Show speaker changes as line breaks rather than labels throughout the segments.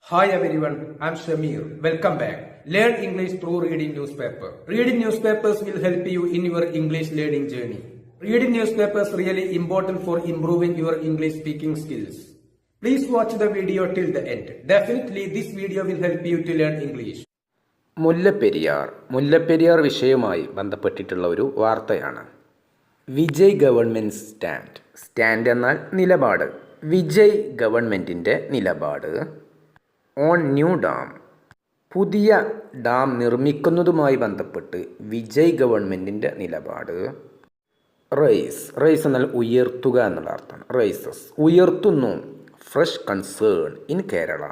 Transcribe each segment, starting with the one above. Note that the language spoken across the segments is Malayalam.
Hi everyone, I'm Shamir. Welcome back. Learn English through reading newspaper. Reading newspapers will help you in your English learning journey. Reading newspapers really important for improving your English speaking skills. Please watch the video till the end. Definitely this video will help you to learn English.
Mullaperiyar വിഷയവുമായി ബന്ധപ്പെട്ടിട്ടുള്ള ഒരു വാർത്തയാണ്. വിജയ് ഗവൺമെൻറ് സ്റ്റാൻഡ് എന്നാൽ നിലപാട്. വിജയ് ഗവൺമെൻറ്റിൻ്റെ നിലപാട് ഓൺ ന്യൂ ഡാം, പുതിയ ഡാം നിർമ്മിക്കുന്നതുമായി ബന്ധപ്പെട്ട് വിജയ് ഗവൺമെൻറ്റിൻ്റെ നിലപാട്. റൈസ് എന്നാൽ ഉയർത്തുക എന്നുള്ള അർത്ഥമാണ്. റൈസസ് ഉയർത്തുന്നു. Fresh concern in Kerala.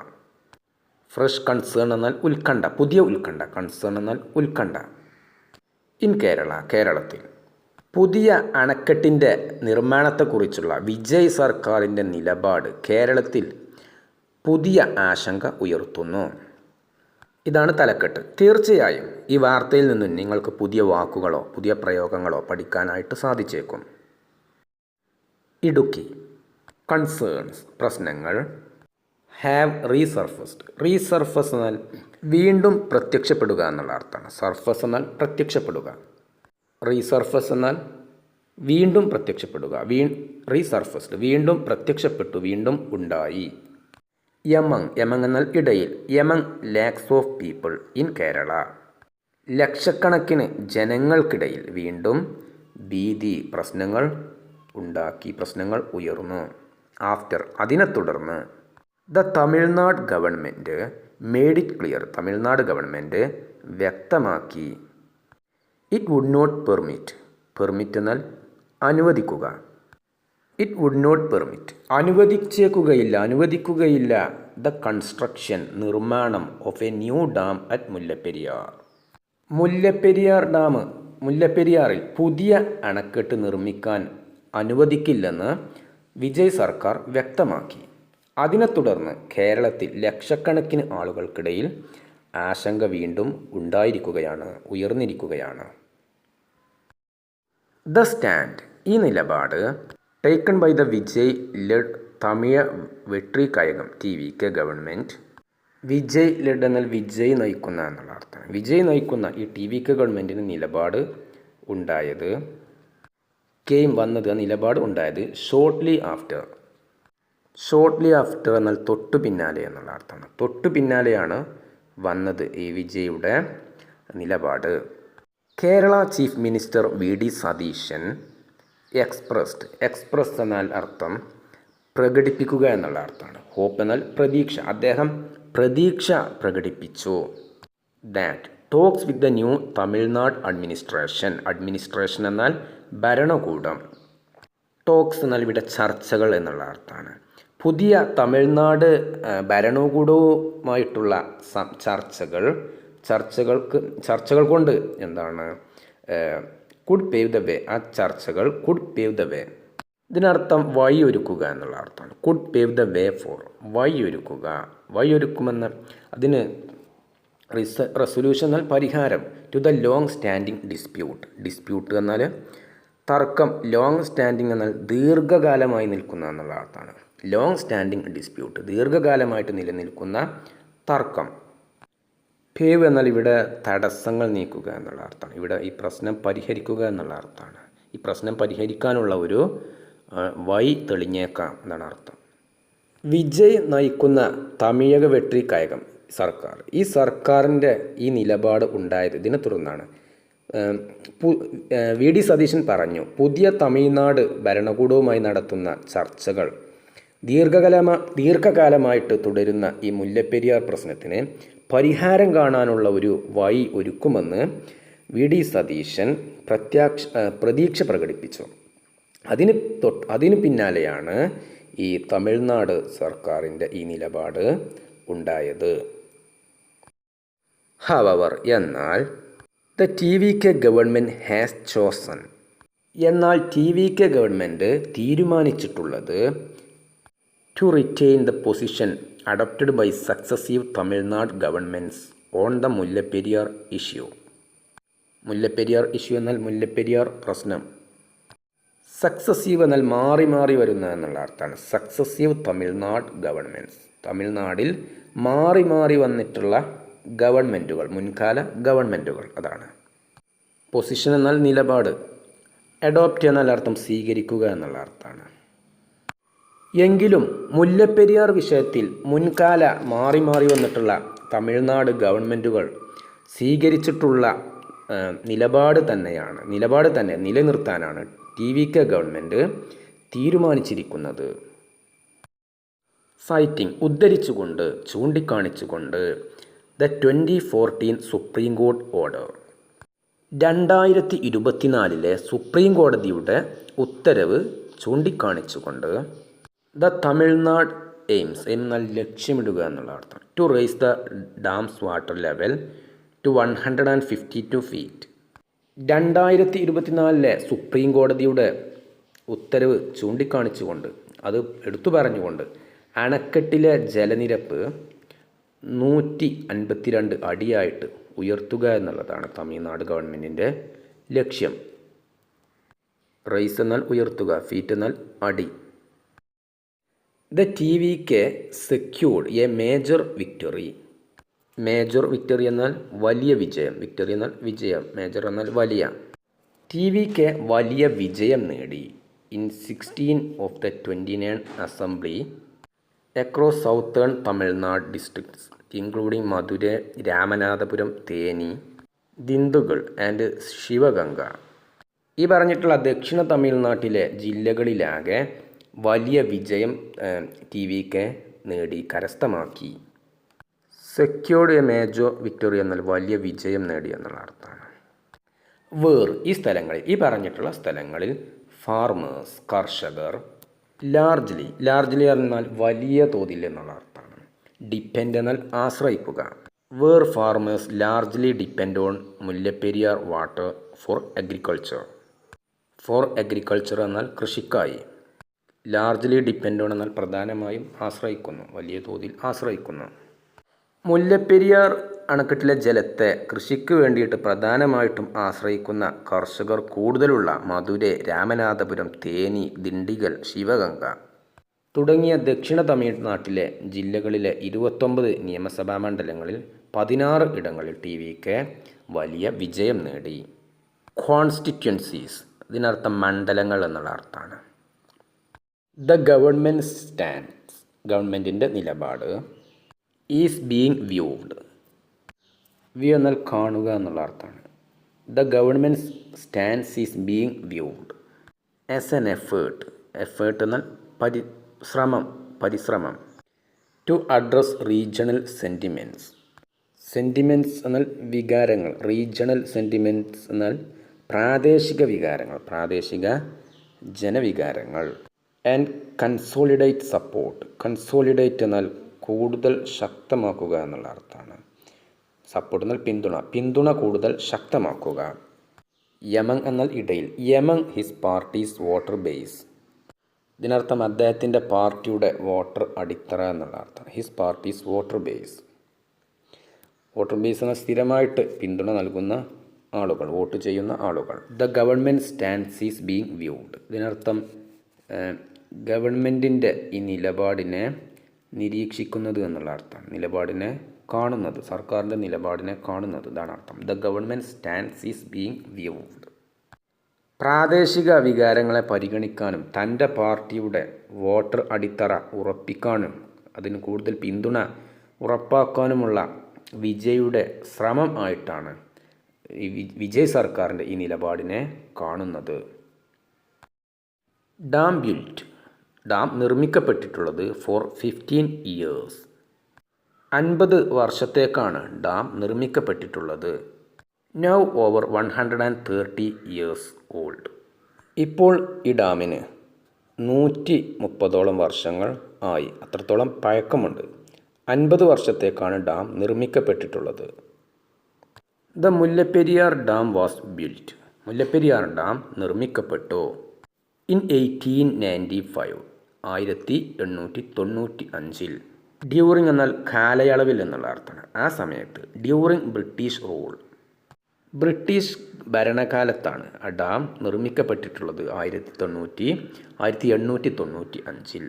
Fresh concern എന്നാൽ ഉത്കണ്ഠ, പുതിയ ഉത്കണ്ഠ. കൺസേൺ എന്നാൽ ഉത്കണ്ഠ. ഇൻ കേരളത്തിൽ പുതിയ അണക്കെട്ടിൻ്റെ നിർമ്മാണത്തെക്കുറിച്ചുള്ള വിജയ് സർക്കാരിൻ്റെ നിലപാട് കേരളത്തിൽ പുതിയ ആശങ്ക ഉയർത്തുന്നു. ഇതാണ് തലക്കെട്ട്. തീർച്ചയായും ഈ വാർത്തയിൽ നിന്നും നിങ്ങൾക്ക് പുതിയ വാക്കുകളോ പുതിയ പ്രയോഗങ്ങളോ പഠിക്കാനായിട്ട് സാധിച്ചേക്കും. ഇടുക്കി കൺസേൺസ് പ്രശ്നങ്ങൾ. ഹാവ് റീസർഫസ് എന്നാൽ വീണ്ടും പ്രത്യക്ഷപ്പെടുക എന്നുള്ള അർത്ഥമാണ്. സർഫസ് എന്നാൽ പ്രത്യക്ഷപ്പെടുക. റീസർഫസ് എന്നാൽ വീണ്ടും പ്രത്യക്ഷപ്പെടുക. റീസർഫസ്ഡ് വീണ്ടും പ്രത്യക്ഷപ്പെട്ടു, വീണ്ടും ഉണ്ടായി. യമങ് എന്നാൽ ഇടയിൽ. Among lakhs of people in Kerala, ലക്ഷക്കണക്കിന് ജനങ്ങൾക്കിടയിൽ വീണ്ടും ഭീതി, പ്രശ്നങ്ങൾ ഉണ്ടാക്കി, പ്രശ്നങ്ങൾ ഉയർന്നു. ആഫ്റ്റർ അതിനെ തുടർന്ന് the Tamil Nadu government made it clear, Tamil Nadu government വ്യക്തമാക്കി. ഇറ്റ് വുഡ് നോട്ട് പെർമിറ്റ് എന്നാൽ അനുവദിക്കുക. ഇറ്റ് വുഡ് നോട്ട് പെർമിറ്റ് അനുവദിക്കുകയില്ല ദ കൺസ്ട്രക്ഷൻ നിർമ്മാണം of a new dam at മുല്ലപ്പെരിയാറിൽ പുതിയ അണക്കെട്ട് നിർമ്മിക്കാൻ അനുവദിക്കില്ലെന്ന് വിജയ് സർക്കാർ വ്യക്തമാക്കി. അതിനെ തുടർന്ന് കേരളത്തിൽ ലക്ഷക്കണക്കിന് ആളുകൾക്കിടയിൽ ആശങ്ക വീണ്ടും ഉയർന്നിരിക്കുകയാണ്. ദ സ്റ്റാൻഡ് ഈ നിലപാട് taken by the Vijay led Tamil Vettri Kazhagam TVK government. Vijay led എന്നാൽ വിജയ് നയിക്കുന്ന എന്നുള്ള അർത്ഥമാണ്. വിജയ് നയിക്കുന്ന ഈ TVK ഗവൺമെൻറ്റിന് നിലപാട് ഉണ്ടായത്, നിലപാട് ഉണ്ടായത് ഷോർട്ട്ലി ആഫ്റ്റർ എന്നാൽ തൊട്ടു പിന്നാലെ എന്നുള്ള അർത്ഥമാണ്. തൊട്ടു പിന്നാലെയാണ് വന്നത് ഈ വിജയുടെ നിലപാട്. Kerala chief minister VD Satheesan express എന്നാൽ അർത്ഥം പ്രകടിപ്പിക്കുക എന്നുള്ള അർത്ഥമാണ്. ഹോപ്പ് എന്നാൽ പ്രതീക്ഷ. അദ്ദേഹം പ്രതീക്ഷ പ്രകടിപ്പിച്ചു. That talks with the new Tamil Nadu administration എന്നാൽ ഭരണകൂടം. ടോക്സ് എന്നാൽ ഇവിടെ ചർച്ചകൾ എന്നുള്ള അർത്ഥമാണ്. പുതിയ തമിഴ്നാട് ഭരണകൂടവുമായിട്ടുള്ള ചർച്ചകൾ കൊണ്ട് എന്താണ് കുഡ് പേവ് ദ വേ. ആ ചർച്ചകൾ കുഡ് പേവ് ദ വേ, ഇതിനർത്ഥം വഴിയൊരുക്കുക എന്നുള്ള അർത്ഥമാണ്. Could pave the way for വഴിയൊരുക്കുമെന്ന്. അതിന് റെസൊല്യൂഷൻ എന്നാൽ പരിഹാരം. To the long standing dispute എന്നാൽ തർക്കം. ലോങ് സ്റ്റാൻഡിങ് എന്നാൽ ദീർഘകാലമായി നിൽക്കുന്ന എന്നുള്ള അർത്ഥമാണ്. ലോങ് സ്റ്റാൻഡിങ് ഡിസ്പ്യൂട്ട് ദീർഘകാലമായിട്ട് നിലനിൽക്കുന്ന തർക്കം. പേവ് എന്നാൽ ഇവിടെ തടസ്സങ്ങൾ നീക്കുക എന്നുള്ള അർത്ഥമാണ്. ഇവിടെ ഈ പ്രശ്നം പരിഹരിക്കുക എന്നുള്ള അർത്ഥമാണ്. ഈ പ്രശ്നം പരിഹരിക്കാനുള്ള ഒരു വഴി തെളിഞ്ഞേക്കാം എന്നാണ് അർത്ഥം. വിജയ് നയിക്കുന്ന തമിഴക വെട്രി കഴകം സർക്കാർ, ഈ സർക്കാരിൻ്റെ ഈ നിലപാട് ഉണ്ടായത് ഇതിനെ തുടർന്നാണ്. VD സതീശൻ പറഞ്ഞു, പുതിയ തമിഴ്നാട് ഭരണകൂടവുമായി നടത്തുന്ന ചർച്ചകൾ ദീർഘകാലമായിട്ട് തുടരുന്ന ഈ മുല്ലപ്പെരിയാർ പ്രശ്നത്തിന് പരിഹാരം കാണാനുള്ള ഒരു വഴി ഒരുക്കുമെന്ന് VD സതീശൻ പ്രതീക്ഷ പ്രകടിപ്പിച്ചു. അതിന് പിന്നാലെയാണ് ഈ തമിഴ്നാട് സർക്കാരിൻ്റെ ഈ നിലപാട് ഉണ്ടായത്. ഹവവർ എന്നാൽ the TVK government has chosen, എന്നാൽ TVK ഗവൺമെൻറ് തീരുമാനിച്ചിട്ടുള്ളത് to retain the position adopted by successive Tamil Nadu governments on the Mullaperiyar issue. Mullaperiyar issue എന്നാൽ മുല്ലപ്പെരിയാർ പ്രശ്നം. സക്സസീവ് എന്നാൽ മാറി മാറി വരുന്ന എന്നുള്ള അർത്ഥമാണ്. സക്സസീവ് തമിഴ്നാട് ഗവൺമെൻറ്റ്സ്, തമിഴ്നാടിൽ മാറി മാറി വന്നിട്ടുള്ള ഗവൺമെൻറ്റുകൾ, മുൻകാല ഗവൺമെൻറ്റുകൾ. അതാണ്. പൊസിഷൻ എന്നാൽ നിലപാട്. അഡോപ്റ്റ് എന്നാൽ അർത്ഥം സ്വീകരിക്കുക എന്നുള്ള അർത്ഥമാണ്. എങ്കിലും മുല്ലപ്പെരിയാർ വിഷയത്തിൽ മുൻകാല മാറി മാറി വന്നിട്ടുള്ള തമിഴ്നാട് ഗവൺമെൻറ്റുകൾ സ്വീകരിച്ചിട്ടുള്ള നിലപാട് തന്നെ നിലനിർത്താനാണ് TVK ഗവൺമെൻറ് തീരുമാനിച്ചിരിക്കുന്നത്. സൈറ്റിംഗ് ഉദ്ധരിച്ചുകൊണ്ട്, ചൂണ്ടിക്കാണിച്ചുകൊണ്ട് the 2014 supreme court order. 2024 supreme കോടതിയുടെ ഉത്തരവ് ചൂണ്ടിക്കാണിച്ചുകൊണ്ട് ദ തമിഴ്നാട് എയിംസ് എന്നാൽ ലക്ഷ്യമിടുക എന്നുള്ള അർത്ഥം. To raise the dam's water level to 152 feet. 2024 supreme കോടതിയുടെ ഉത്തരവ് ചൂണ്ടിക്കാണിച്ചുകൊണ്ട്, അത് എടുത്തു പറഞ്ഞുകൊണ്ട് അണക്കെട്ടിലെ ജലനിരപ്പ് 152 അടിയായിട്ട് ഉയർത്തുക എന്നുള്ളതാണ് തമിഴ്നാട് ഗവൺമെൻറ്റിൻ്റെ ലക്ഷ്യം. റൈസ് എന്നാൽ ഉയർത്തുക, ഫീറ്റ് എന്നാൽ അടി. The TVK secured A major victory. Major victory എന്നാൽ വലിയ വിജയം, വിക്ടറി എന്നാൽ വിജയം, മേജർ എന്നാൽ വലിയ. TVK വലിയ വിജയം നേടി in 16 of the 29 assembly across southern Tamil Nadu districts including Madurai, Ramanathapuram, Theni, Dindigul and Sivaganga. ഈ പറഞ്ഞിട്ടുള്ള ദക്ഷിണ തമിഴ്നാട്ടിലെ ജില്ലകളിലാകെ വലിയ വിജയം TVK നേടി, കരസ്ഥമാക്കി. സെക്യൂർഡ് എ മേജർ വിക്ടറി എന്നാൽ വലിയ വിജയം നേടി എന്നുള്ള അർത്ഥമാണ്. ഈ സ്ഥലങ്ങളിൽ, ഈ പറഞ്ഞിട്ടുള്ള സ്ഥലങ്ങളിൽ ഫാർമേഴ്സ് കർഷകർ, ലാർജ്ലി എന്നാൽ വലിയ തോതിൽ എന്നുള്ള അർത്ഥമാണ്. ഡിപ്പെൻഡ് എന്നാൽ ആശ്രയിക്കുക. Farmers largely depend on Mullaperiyar water for agriculture എന്നാൽ കൃഷിക്കായി. ലാർജ്ലി ഡിപ്പെൻഡ് ഓൺ എന്നാൽ പ്രധാനമായും ആശ്രയിക്കുന്നു, വലിയ തോതിൽ ആശ്രയിക്കുന്നു. മുല്ലപ്പെരിയാർ അണക്കെട്ടിലെ ജലത്തെ കൃഷിക്ക് വേണ്ടിയിട്ട് പ്രധാനമായിട്ടും ആശ്രയിക്കുന്ന കർഷകർ കൂടുതലുള്ള മധുര, രാമനാഥപുരം, തേനി, ദിണ്ടിഗൽ, ശിവഗംഗ തുടങ്ങിയ ദക്ഷിണ തമിഴ്നാട്ടിലെ ജില്ലകളിലെ 29 നിയമസഭാ മണ്ഡലങ്ങളിൽ 16 ഇടങ്ങളിൽ TVK വലിയ വിജയം നേടി. കോൺസ്റ്റിറ്റ്യുവൻസീസ്, ഇതിനർത്ഥം മണ്ഡലങ്ങൾ എന്നുള്ള അർത്ഥമാണ്. ദ ഗവൺമെൻറ് സ്റ്റാൻഡ്സ്, ഗവൺമെൻറ്റിൻ്റെ നിലപാട്. ഈസ് ബീങ് വ്യൂഡ്, വ്യൂ എന്നാൽ കാണുക എന്നുള്ള അർത്ഥമാണ്. The government stands is being viewed as an effort എന്നാൽ പരിശ്രമം. ടു അഡ്രസ് റീജിയണൽ സെൻറ്റിമെൻറ്റ്സ് എന്നാൽ വികാരങ്ങൾ. റീജിയണൽ സെൻറ്റിമെൻറ്റ്സ് എന്നാൽ പ്രാദേശിക വികാരങ്ങൾ, പ്രാദേശിക ജനവികാരങ്ങൾ. And consolidate support. കൺസോളിഡേറ്റ് എന്നാൽ കൂടുതൽ ശക്തമാക്കുക എന്നുള്ള അർത്ഥമാണ്. സപ്പോർട്ട് എന്നാൽ പിന്തുണ കൂടുതൽ ശക്തമാക്കുക. യമങ് എന്നാൽ ഇടയിൽ. യമങ് ഹിസ് പാർട്ടീസ് വോട്ടർ ബേസ്, ഇതിനർത്ഥം അദ്ദേഹത്തിൻ്റെ പാർട്ടിയുടെ വോട്ടർ അടിത്തറ എന്നുള്ള അർത്ഥം. ഹിസ് പാർട്ടീസ് വോട്ടർ ബേസ് എന്നാൽ സ്ഥിരമായിട്ട് പിന്തുണ നൽകുന്ന ആളുകൾ, വോട്ട് ചെയ്യുന്ന ആളുകൾ. The government stands is being viewed, ഇതിനർത്ഥം ഗവൺമെൻറ്റിൻ്റെ ഈ നിലപാടിനെ നിരീക്ഷിക്കുന്നത് എന്നുള്ള അർത്ഥം. നിലപാടിനെ കാണുന്നത്, സർക്കാരിൻ്റെ നിലപാടിനെ കാണുന്നത്, ഇതാണ് അർത്ഥം. The government stands is being viewed. പ്രാദേശിക വികാരങ്ങളെ പരിഗണിക്കാനും തൻ്റെ പാർട്ടിയുടെ വോട്ടർ അടിത്തറ ഉറപ്പിക്കാനും അതിന് കൂടുതൽ പിന്തുണ ഉറപ്പാക്കാനുമുള്ള വിജയുടെ ശ്രമം ആയിട്ടാണ് വിജയ് സർക്കാരിൻ്റെ ഈ നിലപാടിനെ കാണുന്നത്. ഡാം നിർമ്മിക്കപ്പെട്ടിട്ടുള്ളത് ഫോർ 15 ഇയേഴ്സ്, 50 വർഷത്തേക്കാണ് ഡാം നിർമ്മിക്കപ്പെട്ടിട്ടുള്ളത്. നൗ ഓവർ 130 ഇയേഴ്സ് ഓൾഡ്, ഇപ്പോൾ ഈ ഡാമിന് 130ഓളം വർഷങ്ങൾ ആയി, അത്രത്തോളം പഴക്കമുണ്ട്. 50 വർഷത്തേക്കാണ് ഡാം നിർമ്മിക്കപ്പെട്ടിട്ടുള്ളത്. The Mullaperiyar dam was built, Mullaperiyar dam നിർമ്മിക്കപ്പെട്ടു. ഇൻ 1895, 1895. ഡ്യൂറിങ് എന്നാൽ കാലയളവിൽ എന്നുള്ള അർത്ഥമാണ്. ആ സമയത്ത് ഡ്യൂറിങ് ബ്രിട്ടീഷ് ഭരണകാലത്താണ് ആ ഡാം നിർമ്മിക്കപ്പെട്ടിട്ടുള്ളത്. 1895.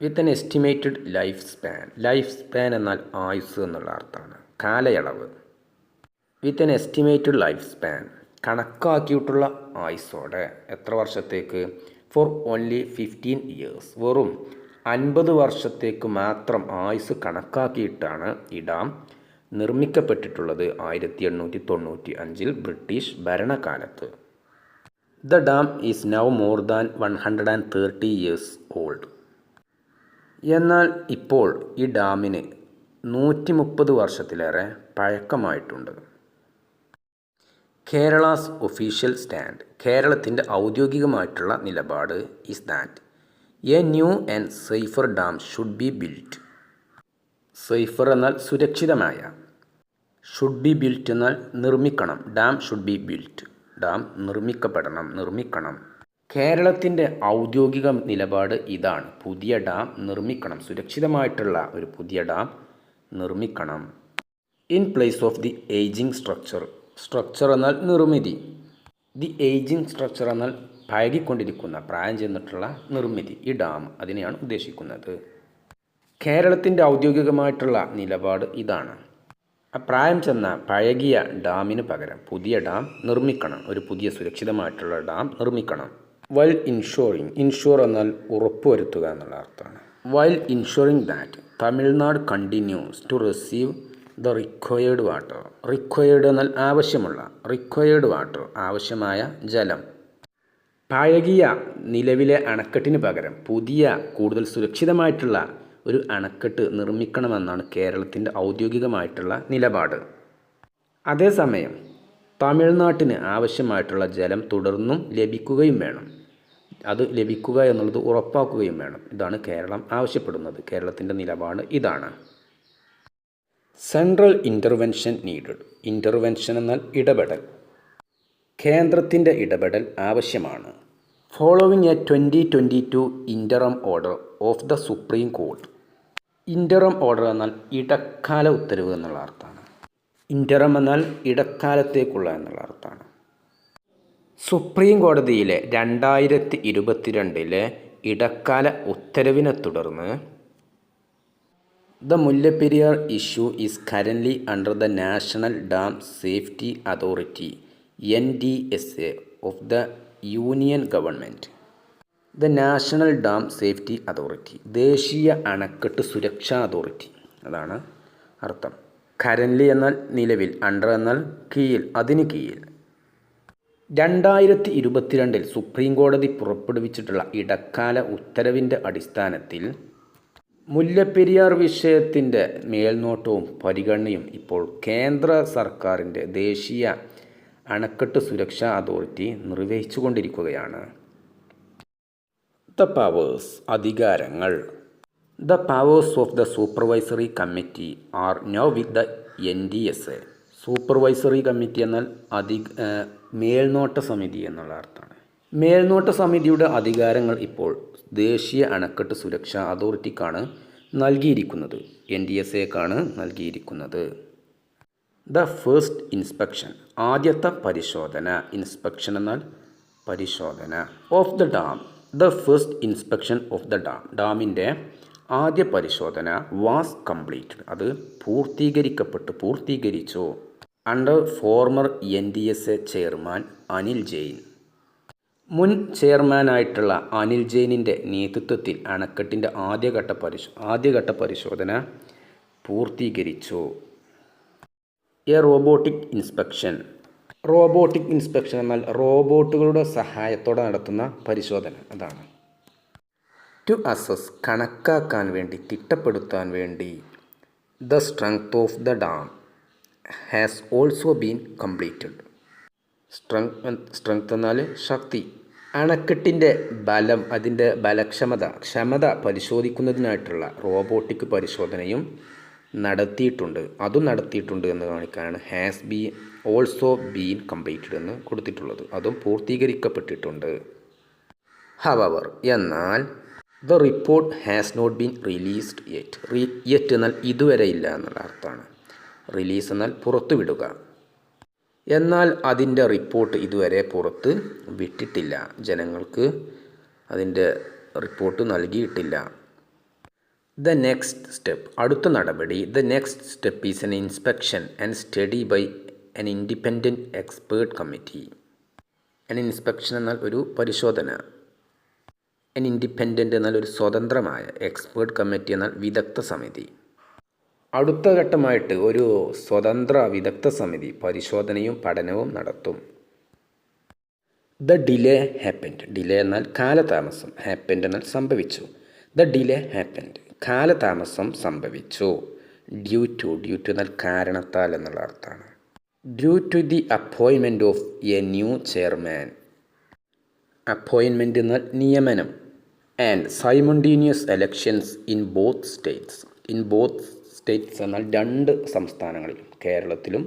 വിത്ത് എൻ എസ്റ്റിമേറ്റഡ് ലൈഫ് സ്പാൻ എന്നാൽ ആയുസ് എന്നുള്ള അർത്ഥമാണ്, കാലയളവ്. വിത്ത് എൻ എസ്റ്റിമേറ്റഡ് ലൈഫ് സ്പാൻ കണക്കാക്കിയിട്ടുള്ള ആയുസ്സോടെ എത്ര വർഷത്തേക്ക്? ഫോർ ഓൺലി 15 ഇയേഴ്സ്, വെറും 50 വർഷത്തേക്ക് മാത്രം ആയുസ് കണക്കാക്കിയിട്ടാണ് ഈ ഡാം നിർമ്മിക്കപ്പെട്ടിട്ടുള്ളത് 1895 ബ്രിട്ടീഷ് ഭരണകാലത്ത്. The dam is now more than 130 years old. എന്നാൽ ഇപ്പോൾ ഈ ഡാമിന് 130 വർഷത്തിലേറെ പഴക്കമായിട്ടുണ്ട്. കേരളാസ് ഒഫീഷ്യൽ സ്റ്റാൻഡ്, കേരളത്തിൻ്റെ ഔദ്യോഗികമായിട്ടുള്ള നിലപാട് is that a new and safer dam should be built. Safer എന്നാൽ സുരക്ഷിതമായ, ഷുഡ് ബി ബിൽറ്റ് എന്നാൽ നിർമ്മിക്കണം, dam should be built, dam നിർമ്മിക്കണം. കേരളത്തിൻ്റെ ഔദ്യോഗിക നിലപാട് ഇതാണ്, പുതിയ ഡാം നിർമ്മിക്കണം, സുരക്ഷിതമായിട്ടുള്ള ഒരു പുതിയ ഡാം നിർമ്മിക്കണം. In place of the ageing structure എന്നാൽ നിർമ്മിതി, ദി ഏജിങ് സ്ട്രക്ചർ എന്നാൽ പഴകിക്കൊണ്ടിരിക്കുന്ന, പ്രായം ചെന്നിട്ടുള്ള നിർമ്മിതി, ഈ ഡാം അതിനെയാണ് ഉദ്ദേശിക്കുന്നത്. കേരളത്തിൻ്റെ ഔദ്യോഗികമായിട്ടുള്ള നിലപാട് ഇതാണ്, പ്രായം ചെന്ന പഴകിയ ഡാമിന് പകരം പുതിയ ഡാം നിർമ്മിക്കണം, ഒരു പുതിയ സുരക്ഷിതമായിട്ടുള്ള ഡാം നിർമ്മിക്കണം. വൈൽ ഇൻഷുർ എന്നാൽ ഉറപ്പുവരുത്തുക എന്നുള്ള അർത്ഥമാണ്. While insuring that Tamil Nadu continues to receive the required water. Required എന്നാൽ ആവശ്യമുള്ള, റിക്വയർഡ് വാട്ടർ ആവശ്യമായ ജലം. പഴകിയ നിലവിലെ അണക്കെട്ടിന് പകരം പുതിയ കൂടുതൽ സുരക്ഷിതമായിട്ടുള്ള ഒരു അണക്കെട്ട് നിർമ്മിക്കണമെന്നാണ് കേരളത്തിൻ്റെ ഔദ്യോഗികമായിട്ടുള്ള നിലപാട്. അതേസമയം തമിഴ്നാട്ടിന് ആവശ്യമായിട്ടുള്ള ജലം തുടർന്നും ലഭിക്കുകയും വേണം, അത് ലഭിക്കുക എന്നുള്ളത് ഉറപ്പാക്കുകയും വേണം. ഇതാണ് കേരളം ആവശ്യപ്പെടുന്നത്, കേരളത്തിൻ്റെ നിലപാട് ഇതാണ്. Central intervention needed. ഇൻ്റർവെൻഷൻ എന്നാൽ ഇടപെടൽ, കേന്ദ്രത്തിൻ്റെ ഇടപെടൽ ആവശ്യമാണ്. Following a 2022 interim order of the supreme court. Interim order എന്നാൽ ഇടക്കാല ഉത്തരവ് എന്നുള്ള അർത്ഥമാണ്. ഇൻ്ററം എന്നാൽ ഇടക്കാലത്തേക്കുള്ള എന്നുള്ള അർത്ഥമാണ്. സുപ്രീം കോടതിയിലെ 2022 ഇടക്കാല ഉത്തരവിനെ തുടർന്ന് the Mullaperiyar issue is currently under the national dam safety authority NDSA of the union government. The national dam safety authority, ദേശീയ അണക്കെട്ട് സുരക്ഷാ അതോറിറ്റി, അതാണ് അർത്ഥം. കറൻ്റ്ലി എന്നാൽ നിലവിൽ, അണ്ടർ എന്നാൽ കീഴിൽ, അതിന് കീഴിൽ. 2022 സുപ്രീം കോടതി പുറപ്പെടുവിച്ചിട്ടുള്ള ഇടക്കാല ഉത്തരവിൻ്റെ അടിസ്ഥാനത്തിൽ മുല്ലപ്പെരിയാർ വിഷയത്തിൻ്റെ മേൽനോട്ടവും പരിഗണനയും ഇപ്പോൾ കേന്ദ്ര സർക്കാരിൻ്റെ ദേശീയ അണക്കെട്ട് സുരക്ഷാ അതോറിറ്റി നിർവഹിച്ചുകൊണ്ടിരിക്കുകയാണ്. ദ പവേഴ്സ്, അധികാരങ്ങൾ. The powers of the supervisory committee are now with the NDSA. Supervisory committee എന്നാൽ മേൽനോട്ട സമിതി എന്നുള്ള അർത്ഥമാണ്. മേൽനോട്ട സമിതിയുടെ അധികാരങ്ങൾ ഇപ്പോൾ ദേശീയ അണക്കെട്ട് സുരക്ഷാ അതോറിറ്റിക്കാണ് നൽകിയിരിക്കുന്നത്, NDSAക്കാണ് നൽകിയിരിക്കുന്നത്. ദ ഫസ്റ്റ് ഇൻസ്പെക്ഷൻ, ആദ്യത്തെ പരിശോധന, ഇൻസ്പെക്ഷൻ എന്നാൽ പരിശോധന. Of the dam, the first inspection of the dam, ഡാമിൻ്റെ ആദ്യ പരിശോധന വാസ് കംപ്ലീറ്റഡ്, അത് പൂർത്തീകരിച്ചു. Under former NDSA chairman Anil Jain, മുൻ ചെയർമാനായിട്ടുള്ള അനിൽ ജെയിനിൻ്റെ നേതൃത്വത്തിൽ അണക്കെട്ടിൻ്റെ ആദ്യഘട്ട പരിശോധന പൂർത്തീകരിച്ചു. A robotic inspection. Robotic inspection എന്നാൽ റോബോട്ടുകളുടെ സഹായത്തോടെ നടത്തുന്ന പരിശോധന, അതാണ്. ടു അസസ്, കണക്കാക്കാൻ വേണ്ടി, തിട്ടപ്പെടുത്താൻ വേണ്ടി. The strength of the dam has also been completed. Strength എന്നാൽ ശക്തി. അണക്കെട്ടിൻ്റെ ബലം, അതിൻ്റെ ക്ഷമത പരിശോധിക്കുന്നതിനായിട്ടുള്ള റോബോട്ടിക് പരിശോധനയും നടത്തിയിട്ടുണ്ട് എന്ന് കാണിക്കാനാണ് ഹാസ് ഓൾസോ ബീൻ കംപ്ലീറ്റഡ് എന്ന് കൊടുത്തിട്ടുള്ളത്, അതും പൂർത്തീകരിക്കപ്പെട്ടിട്ടുണ്ട്. ഹവവർ, എന്നാൽ the report has not been released yet എന്നാൽ ഇതുവരെ ഇല്ല എന്നുള്ള അർത്ഥമാണ്. റിലീസ് എന്നാൽ പുറത്തുവിടുക. എന്നാൽ അതിൻ്റെ റിപ്പോർട്ട് ഇതുവരെ പുറത്ത് വിട്ടിട്ടില്ല, ജനങ്ങൾക്ക് അതിൻ്റെ റിപ്പോർട്ട് നൽകിയിട്ടില്ല. ദ നെക്സ്റ്റ് സ്റ്റെപ്പ്, അടുത്ത നടപടി. The next step is an inspection and study by an independent expert committee. An inspection എന്നാൽ ഒരു പരിശോധന, എൻ ഇൻഡിപെൻഡൻറ്റ് എന്നാൽ ഒരു സ്വതന്ത്രമായ, എക്സ്പേർട്ട് കമ്മിറ്റി എന്നാൽ വിദഗ്ധ സമിതി. അടുത്ത ഘട്ടമായിട്ട് ഒരു സ്വതന്ത്ര വിദഗ്ധ സമിതി പരിശോധനയും പഠനവും നടത്തും. ദ ഡിലേ ഹാപ്പൻഡ്, ഡിലേ എന്നാൽ കാലതാമസം, ഹാപ്പൻഡ് എന്നാൽ സംഭവിച്ചു. ദ ഡിലേ ഹാപ്പൻഡ്, കാലതാമസം സംഭവിച്ചു. ഡ്യൂ ടു എന്നാൽ കാരണത്താൽ എന്നുള്ള അർത്ഥമാണ്. Due to the appointment of a new chairman, appointment എന്നാൽ നിയമനം. And simultaneous elections in both states, in both states എന്നാൽ രണ്ട് സംസ്ഥാനങ്ങളിലും, കേരളത്തിലും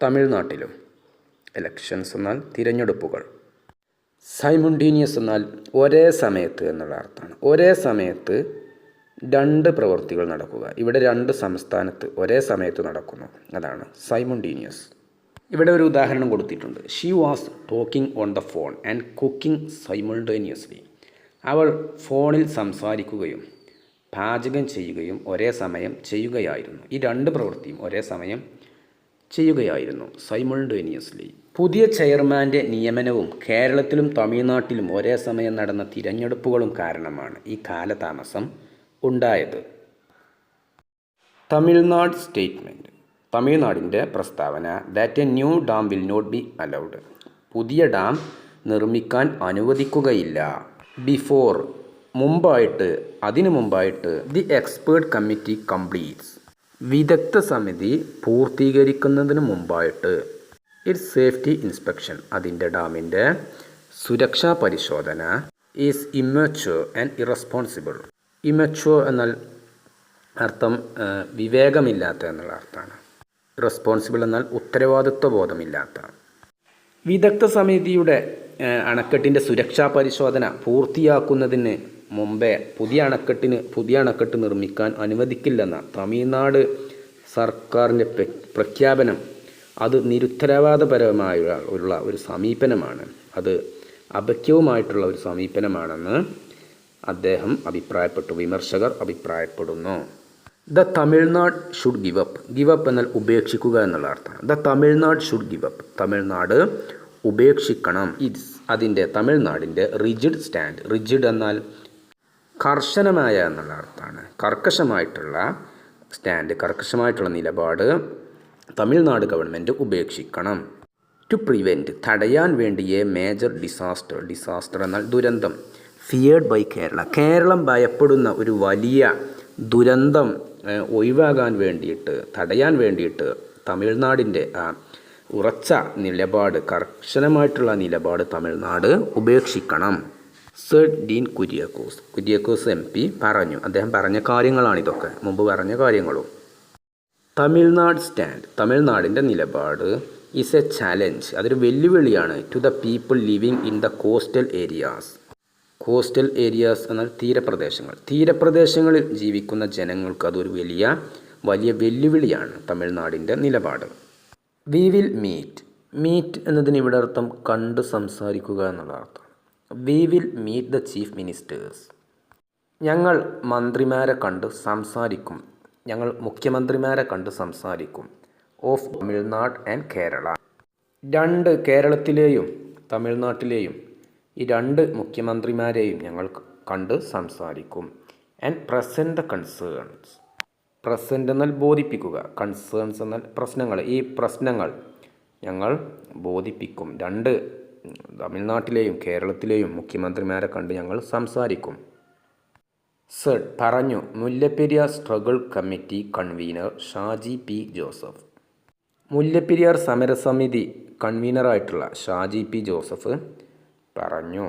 തമിഴ്നാട്ടിലും. എലക്ഷൻസ് എന്നാൽ തിരഞ്ഞെടുപ്പുകൾ. സൈമൾട്ടേനിയസ് എന്നാൽ ഒരേ സമയത്ത് എന്നുള്ള അർത്ഥമാണ്. ഒരേ സമയത്ത് രണ്ട് പ്രവൃത്തികൾ നടക്കുക. ഇവിടെ രണ്ട് സംസ്ഥാനത്ത് ഒരേ സമയത്ത് നടക്കുന്നു, അതാണ് സൈമൾട്ടേനിയസ്. ഇവിടെ ഒരു ഉദാഹരണം കൊടുത്തിട്ടുണ്ട്. She was talking on the phone and cooking simultaneously. അവൾ ഫോണിൽ സംസാരിക്കുകയും പാചകം ചെയ്യുകയും ഒരേ സമയം ചെയ്യുകയായിരുന്നു. ഈ രണ്ട് പ്രവൃത്തിയും ഒരേ സമയം ചെയ്യുകയായിരുന്നു, സൈമൾട്ടേനിയസ്ലി. പുതിയ ചെയർമാൻ്റെ നിയമനവും കേരളത്തിലും തമിഴ്നാട്ടിലും ഒരേ സമയം നടന്ന തിരഞ്ഞെടുപ്പുകളും കാരണമാണ് ഈ കാലതാമസം ഉണ്ടായത്. തമിഴ്നാട് സ്റ്റേറ്റ്മെൻറ്റ്, തമിഴ്നാടിൻ്റെ പ്രസ്താവന. That a new dam will not be allowed, പുതിയ ഡാം നിർമ്മിക്കാൻ അനുവദിക്കുകയില്ല. ബിഫോർ, മുമ്പായിട്ട്, അതിനു മുമ്പായിട്ട്. ദി എക്സ്പേർട്ട് കമ്മിറ്റി കംപ്ലീറ്റ്സ്, വിദഗ്ധ സമിതി പൂർത്തീകരിക്കുന്നതിന് മുമ്പായിട്ട്. ഇറ്റ്സ് സേഫ്റ്റി ഇൻസ്പെക്ഷൻ, അതിൻ്റെ ഡാമിൻ്റെ സുരക്ഷാ പരിശോധന. Is immature and irresponsible, immature എന്നാൽ അർത്ഥം വിവേകമില്ലാത്ത എന്നുള്ള അർത്ഥമാണ്. റെസ്പോൺസിബിൾ എന്നാൽ ഉത്തരവാദിത്വ ബോധമില്ലാത്ത. വിദഗ്ധ സമിതിയുടെ അണക്കെട്ടിൻ്റെ സുരക്ഷാ പരിശോധന പൂർത്തിയാക്കുന്നതിന് മുമ്പേ പുതിയ അണക്കെട്ട് നിർമ്മിക്കാൻ അനുവദിക്കില്ലെന്ന തമിഴ്നാട് സർക്കാരിൻ്റെ പ്രഖ്യാപനം അത് നിരുത്തരവാദപരമായുള്ള ഒരു സമീപനമാണ്, അത് അപക്വമായിട്ടുള്ള ഒരു സമീപനമാണെന്ന് അദ്ദേഹം അഭിപ്രായപ്പെട്ടു, വിമർശകർ അഭിപ്രായപ്പെടുന്നു. The Tamil Nadu should give up, give up എന്നാൽ ഉപേക്ഷിക്കുക എന്നുള്ള അർത്ഥമാണ്. The Tamil Nadu should give up, Tamil Nadu ഉപേക്ഷിക്കണം. ഇറ്റ്സ്, അതിൻ്റെ തമിഴ്നാടിൻ്റെ റിജിഡ് സ്റ്റാൻഡ്, റിജിഡ് എന്നാൽ കർശനമായ എന്നുള്ള അർത്ഥമാണ്. കർക്കശമായിട്ടുള്ള സ്റ്റാൻഡ്, കർക്കശമായിട്ടുള്ള നിലപാട് തമിഴ്നാട് ഗവൺമെൻറ് ഉപേക്ഷിക്കണം. ടു പ്രിവെൻറ്റ്, തടയാൻ വേണ്ടി എ മേജർ ഡിസാസ്റ്റർ, ഡിസാസ്റ്റർ എന്നാൽ ദുരന്തം. ഫിയേർഡ് ബൈ കേരള, കേരളം ഭയപ്പെടുന്ന ഒരു വലിയ ദുരന്തം ഒഴിവാകാൻ വേണ്ടിയിട്ട്, തടയാൻ വേണ്ടിയിട്ട് തമിഴ്നാടിൻ്റെ ഉറച്ച നിലപാട്, കർശനമായിട്ടുള്ള നിലപാട് തമിഴ്നാട് ഉപേക്ഷിക്കണം. സർ ഡീൻ കുര്യാക്കോസ് MP പറഞ്ഞു. അദ്ദേഹം പറഞ്ഞ കാര്യങ്ങളാണിതൊക്കെ, മുമ്പ് പറഞ്ഞ കാര്യങ്ങളും. തമിഴ്നാട് സ്റ്റാൻഡ്, തമിഴ്നാടിൻ്റെ നിലപാട്. ഈസ് എ ചാലഞ്ച്, അതൊരു വെല്ലുവിളിയാണ്. To the people living in the coastal areas, coastal areas എന്നാൽ തീരപ്രദേശങ്ങൾ, തീരപ്രദേശങ്ങളിൽ ജീവിക്കുന്ന ജനങ്ങൾക്ക് അതൊരു വലിയ വെല്ലുവിളിയാണ് തമിഴ്നാടിൻ്റെ നിലപാട്. വി വിൽ മീറ്റ്, മീറ്റ് എന്നതിന് ഇവിടെ അർത്ഥം കണ്ട് സംസാരിക്കുക എന്നുള്ള അർത്ഥമാണ്. We will meet the chief ministers, ഞങ്ങൾ മന്ത്രിമാരെ കണ്ട് സംസാരിക്കും, ഞങ്ങൾ മുഖ്യമന്ത്രിമാരെ കണ്ട് സംസാരിക്കും. ഓഫ് തമിഴ്നാട് ആൻഡ് കേരള, രണ്ട് കേരളത്തിലെയും തമിഴ്നാട്ടിലെയും ഈ രണ്ട് മുഖ്യമന്ത്രിമാരെയും ഞങ്ങൾ കണ്ട് സംസാരിക്കും. And present the concerns, present എന്നാൽ ബോധിപ്പിക്കുക, കൺസേൺസ് എന്നാൽ പ്രശ്നങ്ങൾ, ഈ പ്രശ്നങ്ങൾ ഞങ്ങൾ ബോധിപ്പിക്കും. രണ്ട് തമിഴ്നാട്ടിലെയും കേരളത്തിലെയും മുഖ്യമന്ത്രിമാരെ കണ്ട് ഞങ്ങൾ സംസാരിക്കും. സർ പറഞ്ഞു. Mullaperiyar struggle committee convener Shaji P. Joseph, Mullaperiyar സമരസമിതി കൺവീനറായിട്ടുള്ള ഷാജി P. ജോസഫ് പറഞ്ഞു.